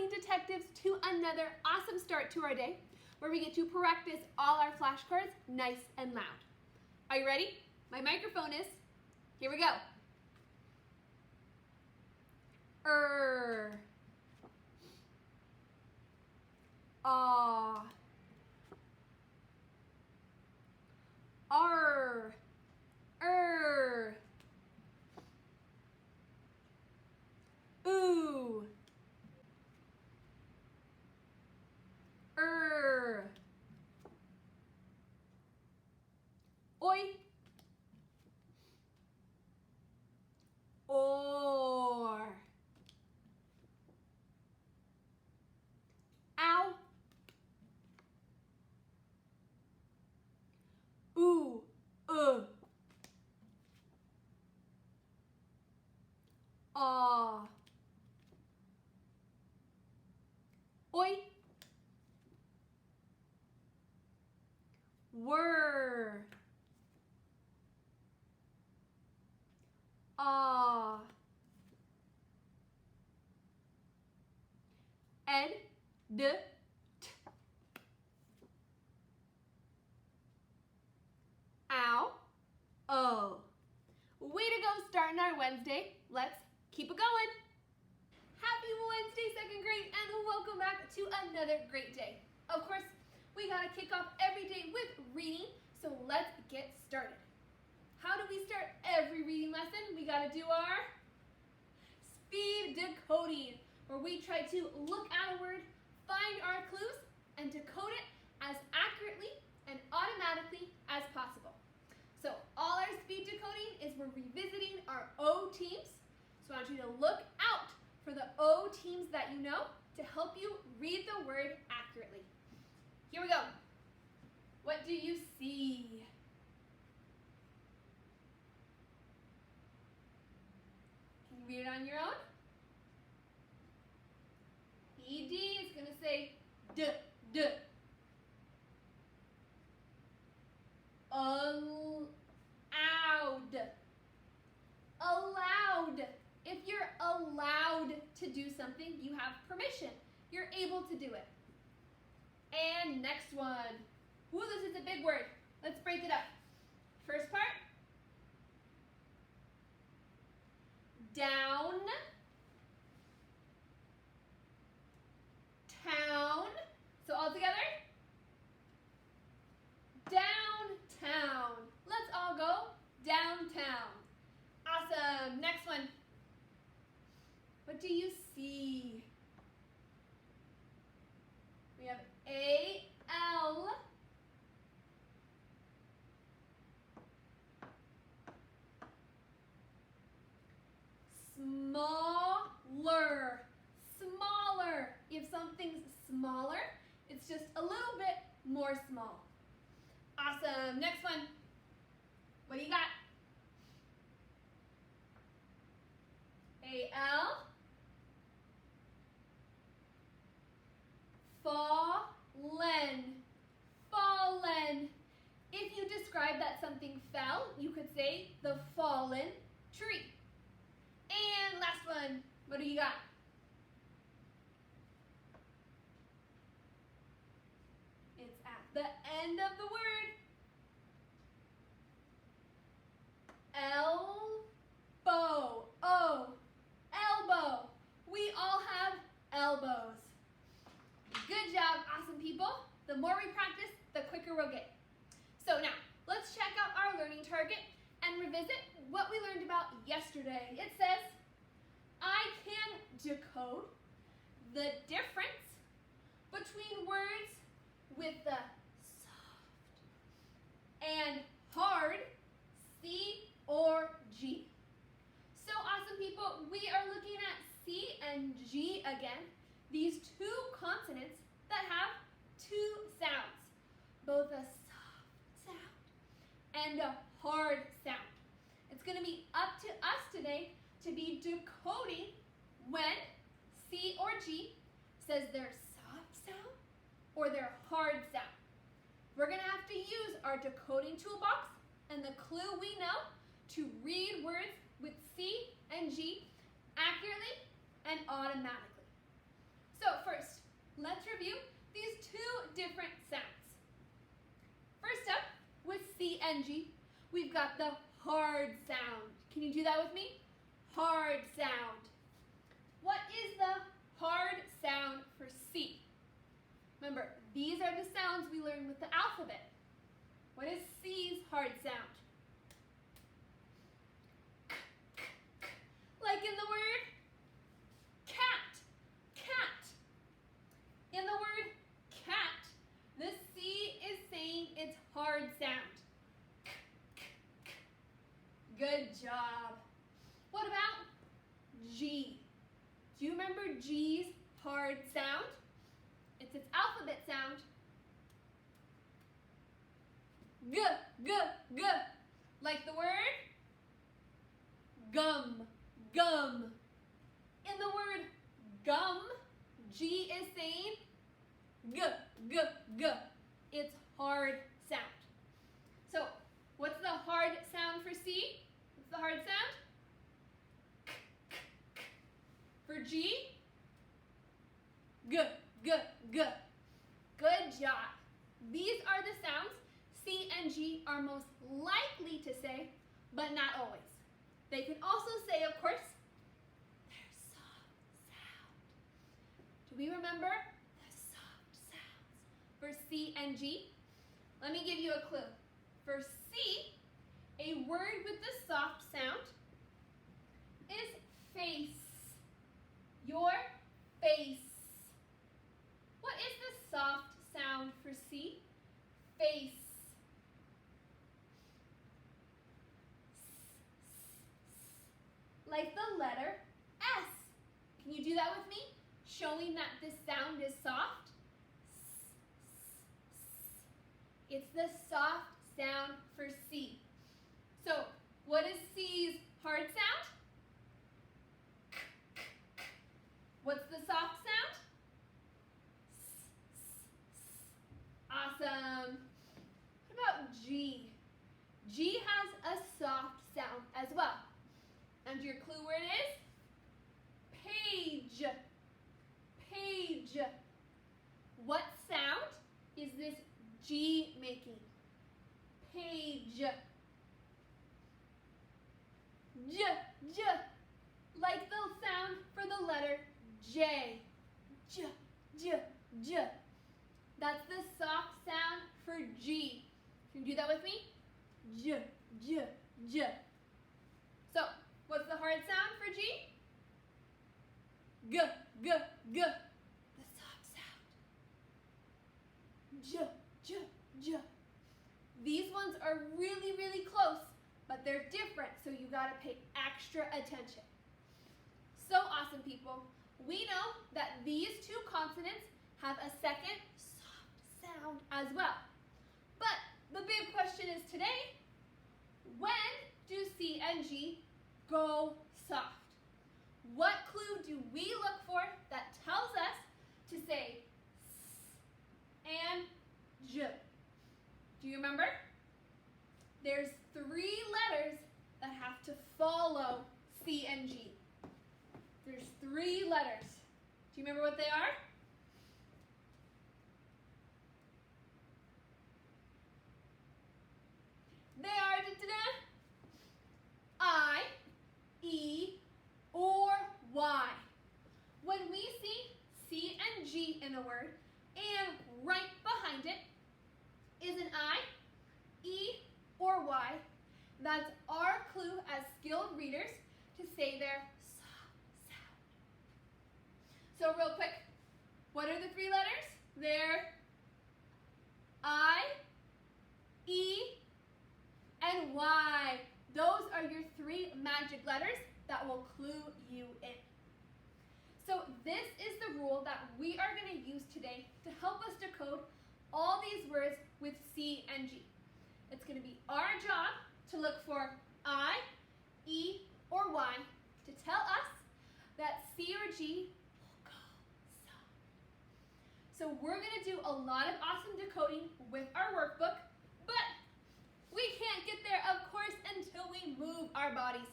morning, detectives, to another awesome start to our day where we get to practice all our flashcards nice and loud. Are you ready? My microphone is. Here we go. Aw. R. Ooh. Oi. Or. Ow. Ooh. Aw. Oi. Were. Ah. Ed. D. T. Ow. Oh. Way to go starting our Wednesday. Let's keep it going. Happy Wednesday, second grade, and welcome back to another great day. Of course, we gotta kick off every day with reading, so let's get started. How do we start every reading lesson? We gotta do our speed decoding, where we try to look at a word, find our clues, and decode it as accurately and automatically as possible. So all our speed decoding is we're revisiting our O teams. So I want you to look out for the O teams that you know to help you read the word accurately. Here we go. What do you see? Can you read it on your own? ED is going to say D. Allowed. If you're allowed to do something, you have permission. You're able to do it. And next one. Ooh, this is a big word. Let's break it up. First part. Down. Town. So all together. Downtown. Let's all go downtown. Awesome. Next one. What do you see? We have A-L. Smaller. If something's smaller, it's just a little bit more small. Awesome. Next one. What do you got? A-L. Fallen. If you describe that something fell, you could say the fallen tree. And last one. What do you got? It's at the end of the word. Elbow. Oh, elbow. We all have elbows. Good job, awesome people. The more we practice, the quicker we'll get. So now, let's check out our learning target and revisit what we learned about yesterday. It says, I can decode the difference between words with the soft and hard C or G. So awesome people, we are looking at C and G again. These two consonants that have two sounds, both a soft sound and a hard sound. It's going to be up to us today to be decoding when C or G says their soft sound or their hard sound. We're going to have to use our decoding toolbox and the clue we know to read words with C and G accurately and automatically. So we've got the hard sound. Can you do that with me? Hard sound. What is the hard sound for C? Remember, these are the sounds we learned with the alphabet. What is C's hard sound? Like in the word cat, cat. In the word cat, the C is saying its hard sound. Good job. What about G? Do you remember G's hard sound? It's its alphabet sound. G, g, g. Like the word gum, gum. In the word gum, G is saying g, g, g. It's hard sound. So, what's the hard sound for C? What's the hard sound? For G? G, g, g. Good job. These are the sounds C and G are most likely to say, but not always. They can also say, of course, their soft sound. Do we remember the soft sounds for C and G? Let me give you a clue. For C, a word with the soft sound is face. Your face. What is the soft sound for C? Face. Like the letter S. Can you do that with me? Showing that this sound is soft. It's the soft sound for C. So, what is C's hard sound? What's the soft sound? Awesome. What about G? G has a soft sound as well. And your clue word is page. Page. What sound is this G making? Page. J, j. Like the sound for the letter J. J, j, j. That's the soft sound for G. Can you do that with me? J, j, j. So, what's the hard sound for G? G, g, g. The soft sound. J, j, j. These ones are really, really close, but they're different, so you gotta pay extra attention. So awesome, people. We know that these two consonants have a second soft sound as well. But the big question is today, when do C and G go soft? What clue do we look for that tells us to say S and J? Do you remember? There's 3 letters that have to follow C and G. There's 3 letters. Do you remember what they are? They are I, E, or Y. When we see C and G in a word, and right behind it is an I, E, or Y, that's our clue as skilled readers to say their soft sound. So real quick, what are the 3 letters? They're I, E, and Y. Those are your 3 magic letters that will clue you in. So this is the rule that we are going to use today to help us decode all these words with C and G. It's going to be our job to look for I, E, or Y to tell us that C or G will go soft. So we're going to do a lot of awesome decoding with our workbook, but we can't get there, of course, until we move our bodies.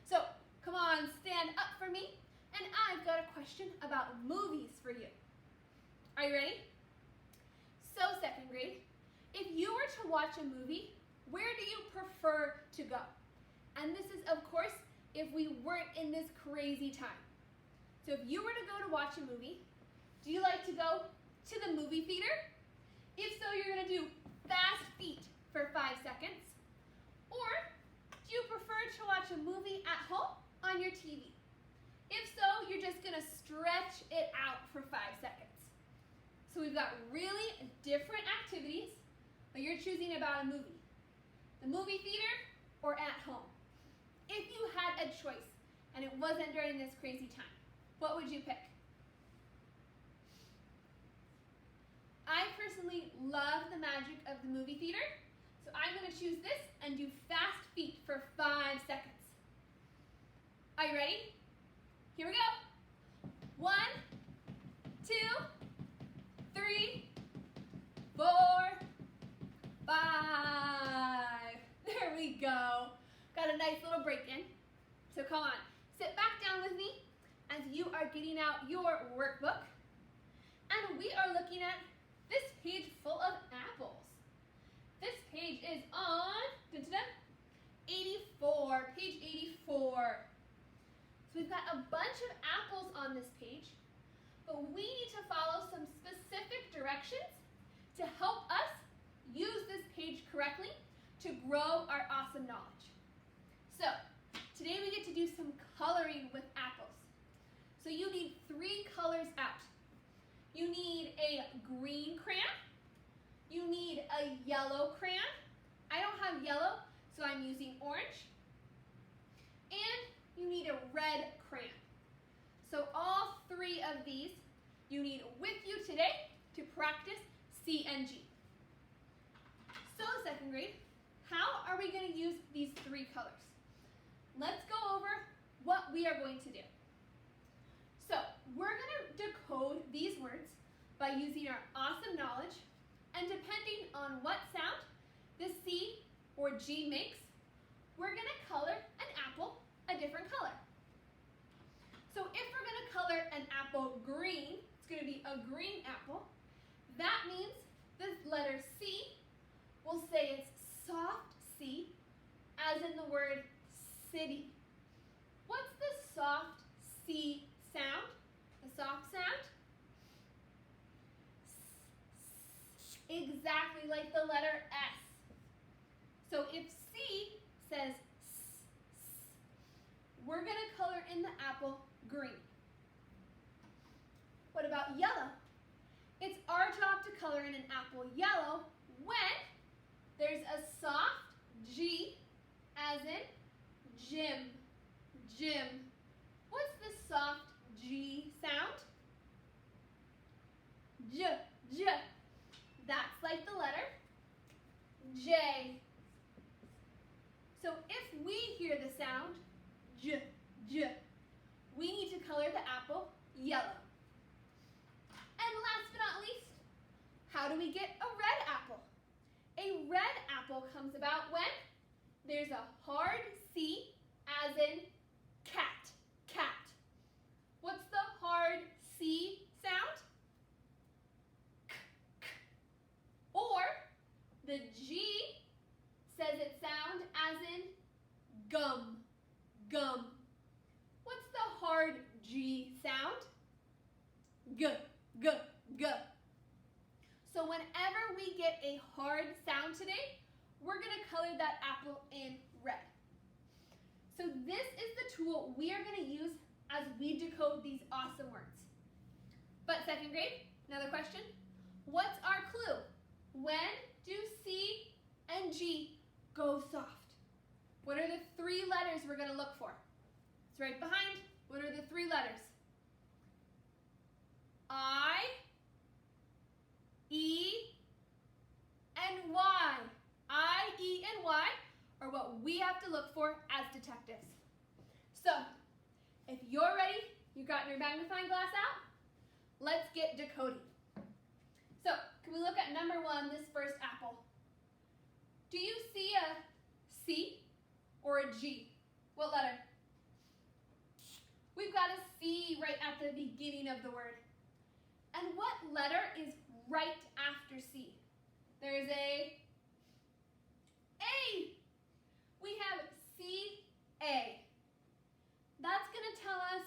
So come on, stand up for me, and I've got a question about movies for you. Are you ready? So 2nd grade, if you were to watch a movie, where do you prefer to go? And this is, of course, if we weren't in this crazy time. So if you were to go to watch a movie, do you like to go to the movie theater? If so, you're going to do fast feet for 5 seconds. Or do you prefer to watch a movie at home on your TV? If so, you're just going to stretch it out for 5 seconds. So we've got really different activities, but you're choosing about a movie. The movie theater or at home. If you had a choice and it wasn't during this crazy time, what would you pick? I personally love the magic of the movie theater, so I'm going to choose this and do fast feet for 5 seconds. Are you ready? Here we go. 1, 2, 3, 4, 5. There we go. Got a nice little break in. So come on, sit back down with me as you are getting out your workbook. And we are looking at this page full of apples. This page is on 84, page 84. So we've got a bunch of apples on this page, but we need to follow some specific directions to help us use this page correctly to grow our awesome knowledge. So today we get to do some coloring with apples. So you need 3 colors out. You need a green crayon. You need a yellow crayon. I don't have yellow, so I'm using orange. And you need a red crayon. So all 3 of these you need with you today to practice C and G. So 2nd grade, how are we going to use these 3 colors? Let's go over what we are going to do. So we're going to decode these words by using our awesome knowledge, and depending on what sound the C or G makes, we're going to color an apple a different color. So if we're going to color an apple green, it's going to be a green apple. That means this letter C will say it's soft C, as in the word city. What's the soft C sound? The soft sound? Exactly like the letter S. So if C says S, we're going to color in the apple green. What about yellow? It's our job to color in an apple yellow when there's a soft G, as in gym. Gym. What's the soft G sound? J, J. That's like the letter J. So if we hear the sound J, J, we need to color the apple yellow. And last but not least, how do we get a red apple? A red apple comes about when there's a hard C, as in cat, cat. What's the hard C sound? K, k. Or the G says it sound as in gum, gum. What's the hard G sound? G, g, g. So whenever we get a hard sound today, we're going to color that apple in red. So this is the tool we are going to use as we decode these awesome words. But 2nd grade, another question. What's our clue? When do C and G go soft? What are the 3 letters we're going to look for? It's right behind. What are the 3 letters? I, E, and Y. I, E, and Y are what we have to look for as detectives. So, if you're ready, you got your magnifying glass out, let's get decoding. So, can we look at number 1, this first apple? Do you see a C or a G? What letter? We've got a C right at the beginning of the word. And what letter is right after C? There's a A. We have C-A. That's going to tell us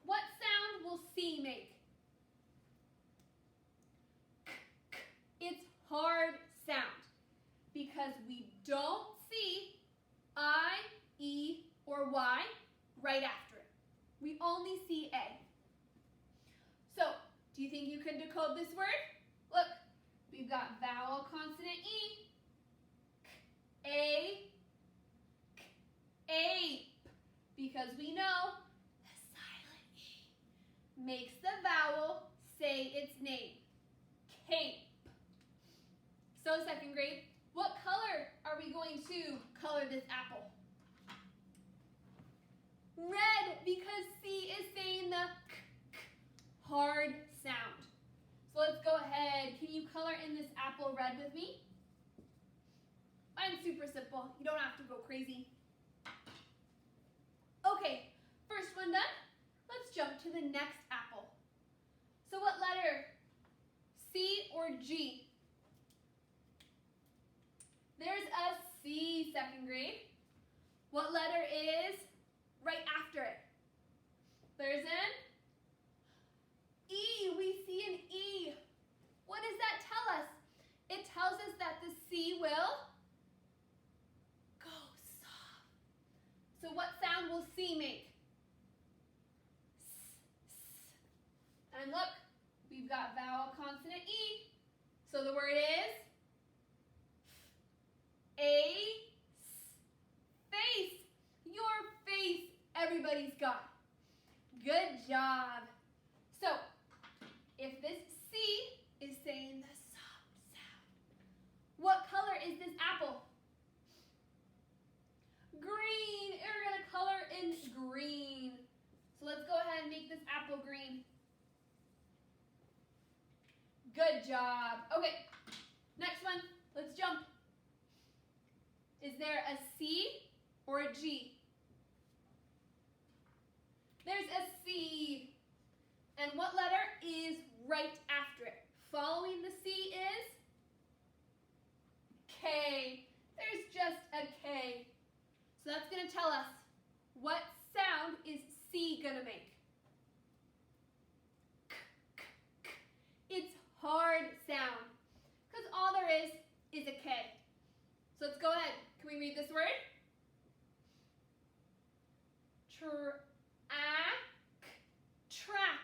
what sound will C make. It's hard sound because we don't see I, E, or Y right after it. We only see A. So, do you think you can decode this word? Look, we've got vowel, consonant, E, A, ape, because we know the silent E makes the vowel say its name, cape. So second grade, what color are we going to color this apple? Red, because C is saying the k hard sound. So let's go ahead. Can you color in this apple red with me? Mine's super simple. You don't have to go crazy. Okay, first one done. Let's jump to the next apple. So what letter? C or G? There's a C, second grade. What letter is right after it? There's an E. We see an E. What does that tell us? It tells us that the C will go soft. So what sound will C make? S, s. And look, we've got vowel, consonant, E. So the word is face. Your face, everybody's got. Good job. So, if this C is saying the soft sound, what color is this apple? Green. We're going to color in green. So let's go ahead and make this apple green. Good job. Okay, next one. Let's jump. Is there a C or a G? There's a C. And what letter is right after it? Following the C is K. There's just a K. So that's going to tell us what sound is C going to make. K, k, k. It's hard sound because all there is a K. So let's go ahead. Can we read this word? Track.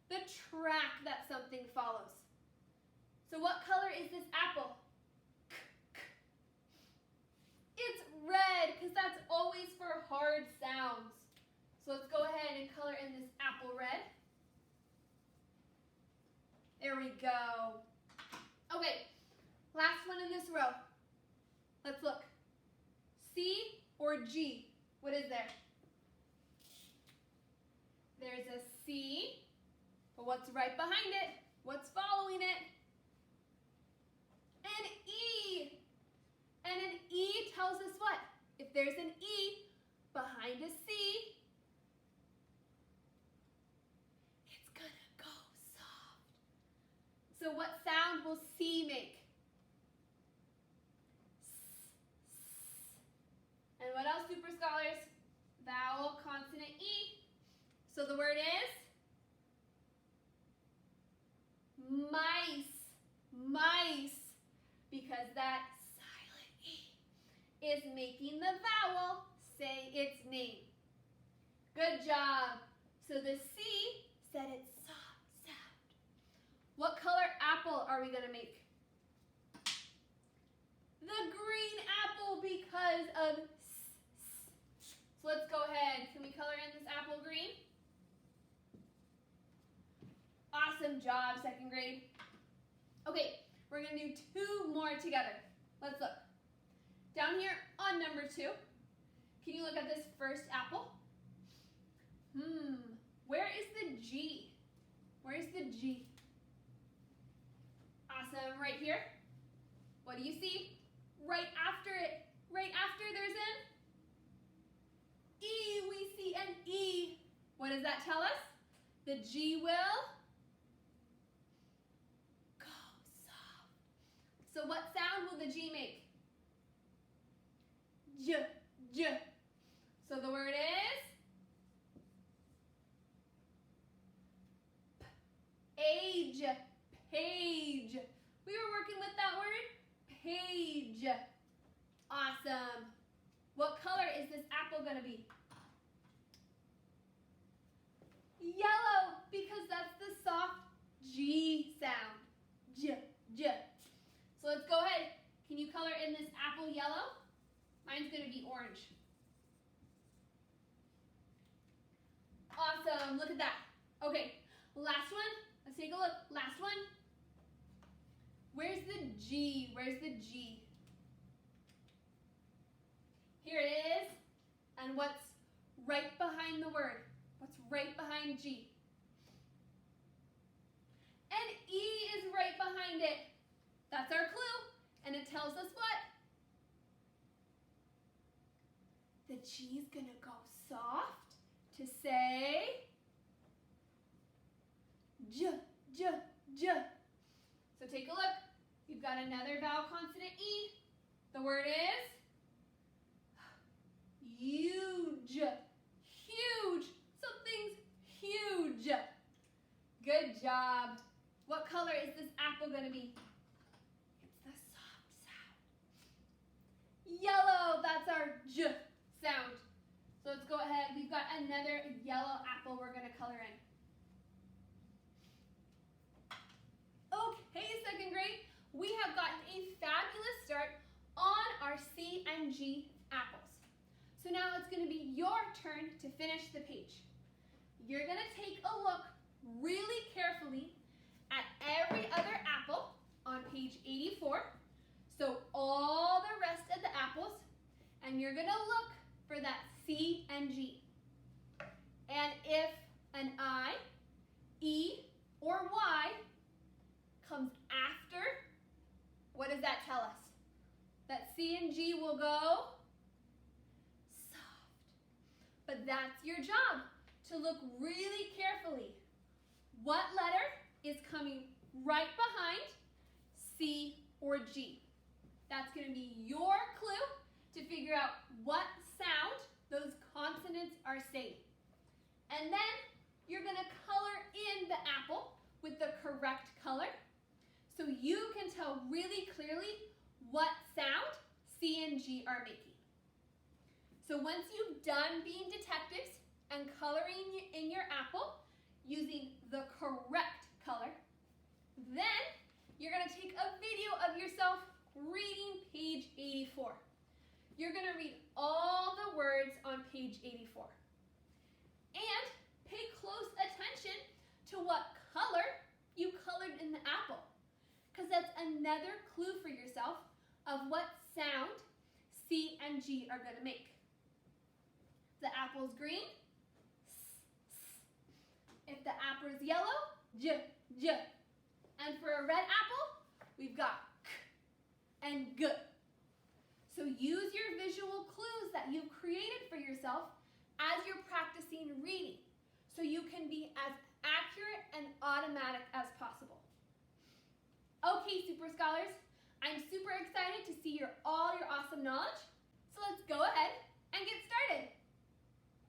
The track that something follows. So what color is this apple? It's red because that's always for hard sounds. So let's go ahead and color in this apple red. There we go. Okay, last one in this row. Let's look. C or G? What is there? There's a C, but what's right behind it? What's following it? An E. And an E tells us what? If there's an E behind a C, it's gonna go soft. So what sound will C make? And what else, super scholars? Vowel, consonant, E. So the word is mice. Mice. Because that silent E is making the vowel say its name. Good job. So the C said its soft sound. What color apple are we going to make? The green apple because of S. So let's go ahead. Can we color in this apple green? Awesome job, second grade. Okay, we're going to do two more together. Let's look. Down here on number 2, can you look at this first apple? Where is the G? Where's the G? Awesome, right here. What do you see? Right after it, right after there's an E. We see an E. What does that tell us? The G will go soft. So what sound will the G make? So the word is page. Page. We were working with that word, page. Awesome. What color is this apple going to be? Yellow, because that's the soft G sound. J, J. So let's go ahead. Can you color in this apple yellow? Mine's going to be orange. Awesome. Look at that. Okay, last one. Let's take a look. Last one. Where's the G? Where's the G? Here it is. And what's right behind the word? What's right behind G? And E is right behind it. That's our clue. And it tells us what? The G is going to go soft to say J, J, J. So take a look. You've got another vowel consonant E. The word is huge. Huge. Something's huge. Good job. What color is this apple going to be? It's the soft sound. Yellow. That's our J sound. So let's go ahead. We've got another yellow apple we're going to color in. Okay, second grade, we have gotten a fabulous start on our C and G apples. So now it's going to be your turn to finish the page. You're going to take a look really carefully at every other apple on page 84. So all the rest of the apples, and you're going to look for that C and G. And if an I, E, or Y comes after, what does that tell us? That C and G will go soft. But that's your job, to look really carefully. What letter is coming right behind C or G? That's going to be your clue to figure out what sound those consonants are saying. And then you're going to color in the apple with the correct color so you can tell really clearly what sound C and G are making. So once you've done being detectives and coloring in your apple using the correct color, then you're going to take a video of yourself reading page 84. You're going to read all the words on page 84. And pay close attention to what color you colored in the apple, because that's another clue for yourself of what sound C and G are going to make. The apple's green, S, S. If the apple is yellow, J, J. And for a red apple, we've got K and G. So use your visual clues that you've created for yourself as you're practicing reading, so you can be as accurate and automatic as possible. Okay, Super Scholars, I'm super excited to see all your awesome knowledge. So let's go ahead and get started.